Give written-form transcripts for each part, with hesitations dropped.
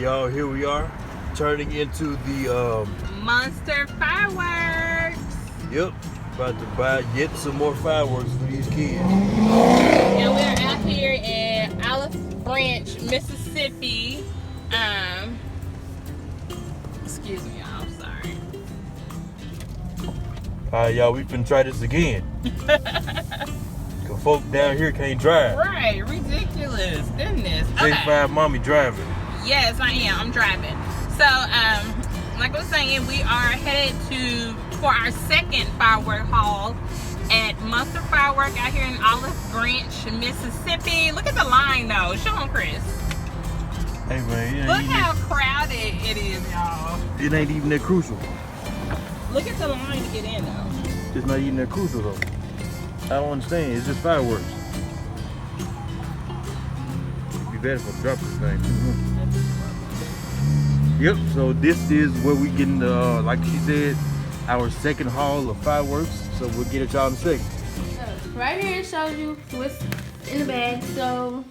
y'all, here we are, turning into the Monster fireworks. Yep, about to buy yet some more fireworks for these kids. And we're out here in Olive Branch, Mississippi. Excuse me, y'all. I'm sorry. Alright, y'all, we finna try this again. Cause folk down here can't drive. Right, ridiculous. Goodness. J5 mommy driving. Yes, I am. I'm driving. So, like I was saying, we are headed for our second firework haul at Monster Firework out here in Olive Branch, Mississippi. Look at the line, though. Show them, Chris. Hey, man. Look how crowded it is, y'all. It ain't even that crucial. Look at the line to get in, though. It's not even that crucial, though. I don't understand. It's just fireworks. It'd be better if I drop this thing. Yep, so this is where we getting the, like she said, our second haul of fireworks. So we'll get it y'all in a second. Right here it shows you what's in the bag. So,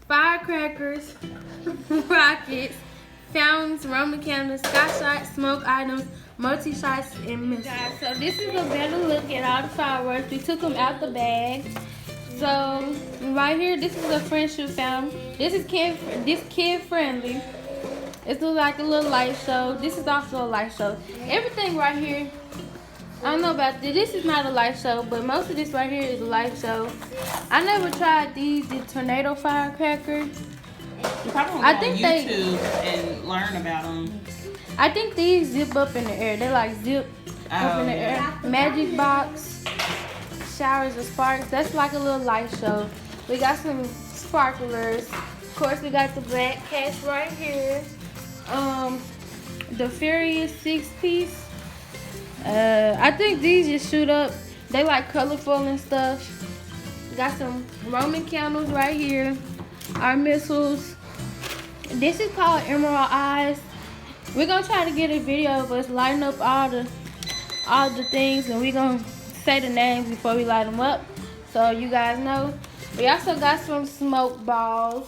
firecrackers, rockets, fountains, Roman candles, sky shots, smoke items, multi-shots, and missiles. So this is a better look at all the fireworks. We took them out the bag. So right here, this is a friendship fountain. This is kid friendly. It's like a little light show. This is also a light show. Everything right here, I don't know about this. This is not a light show, but most of this right here is a light show. I never tried the tornado firecracker. You probably I go think on YouTube and learn about them. I think these zip up in the air. They like zip up in the air. Magic box, showers of sparks. That's like a little light show. We got some sparklers. Of course, we got the black cats right here. The Furious 6-piece. I think these just shoot up. They like colorful and stuff. Got some Roman candles right here. Our missiles. This is called Emerald Eyes. We're gonna try to get a video of us lighting up all the things, and we're gonna say the names before we light them up, so you guys know. We also got some smoke balls.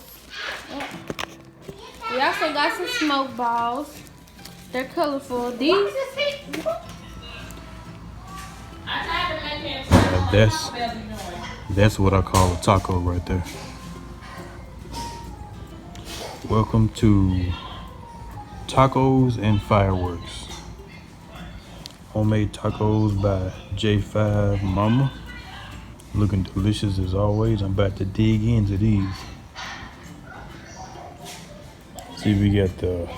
They're colorful. These. That's what I call a taco right there. Welcome to Tacos and Fireworks. Homemade tacos by J5 Mama. Looking delicious as always. I'm about to dig into these. See, we got the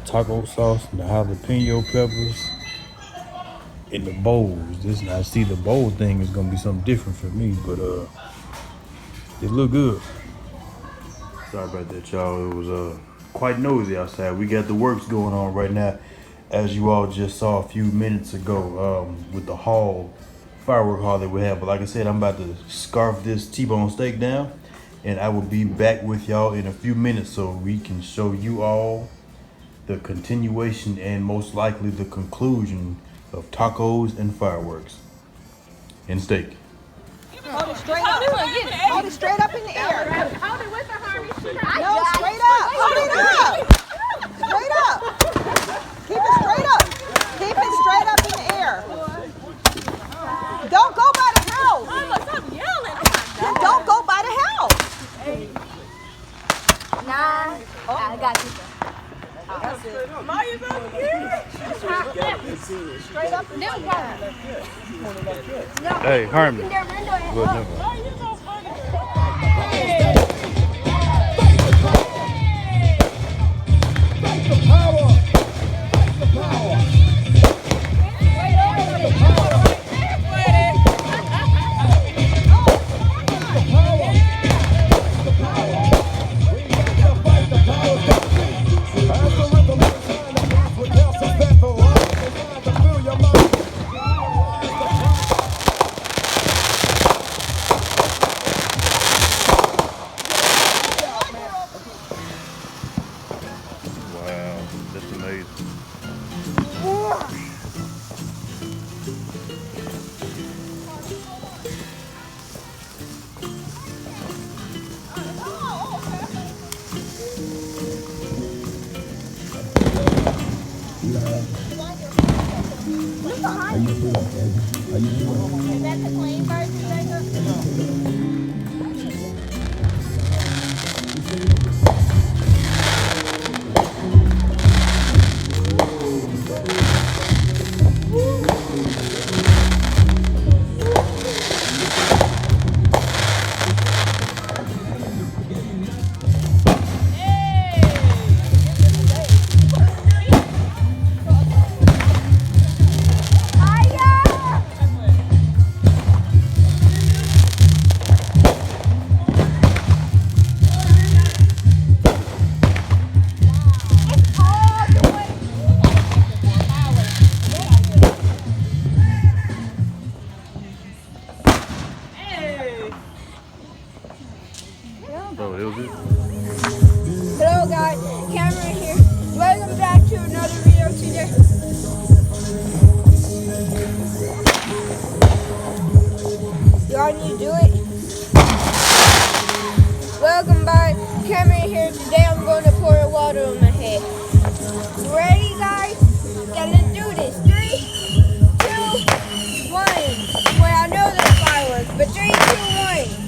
taco sauce and the jalapeno peppers in the bowls. I see the bowl thing is gonna be something different for me, but it look good. Sorry about that, y'all. It was quite noisy outside. We got the works going on right now, as you all just saw a few minutes ago, with the firework haul that we have. But like I said, I'm about to scarf this T-bone steak down, and I will be back with y'all in a few minutes so we can show you all the continuation and most likely the conclusion of tacos and fireworks and steak. Hold it straight up. Hold it straight up in the air. Hold it with the Harvey. No, straight up. Hold it up. Straight up. Keep it straight up. Keep it straight up in the air. Don't go by the house. Stop yelling. Don't go by the house. 9. I got you. That's it. Straight up in the air. Hey, Harmon. that the clean version, Jacob? Oh, that was it? Hello guys, Cameron here. Welcome back to another video today. Do I need to do it? Welcome back, Cameron here. Today I'm going to pour water on my head. You ready guys? Okay, let's do this. 3, 2, 1. Well, I know there's fireworks, but 3, 2, 1.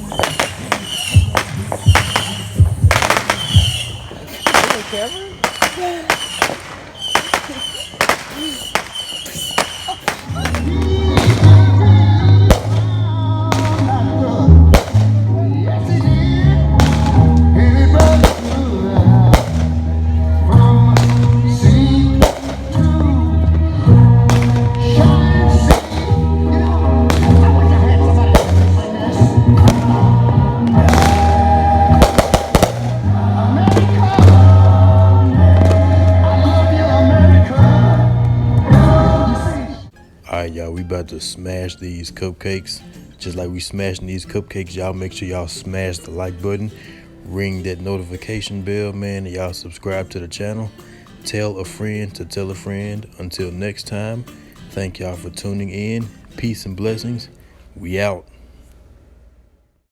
Alright, y'all, we about to smash these cupcakes. Just like we smashing these cupcakes, y'all make sure y'all smash the like button, ring that notification bell, man, and y'all subscribe to the channel. Tell a friend to tell a friend. Until next time, thank y'all for tuning in. Peace and blessings. We out.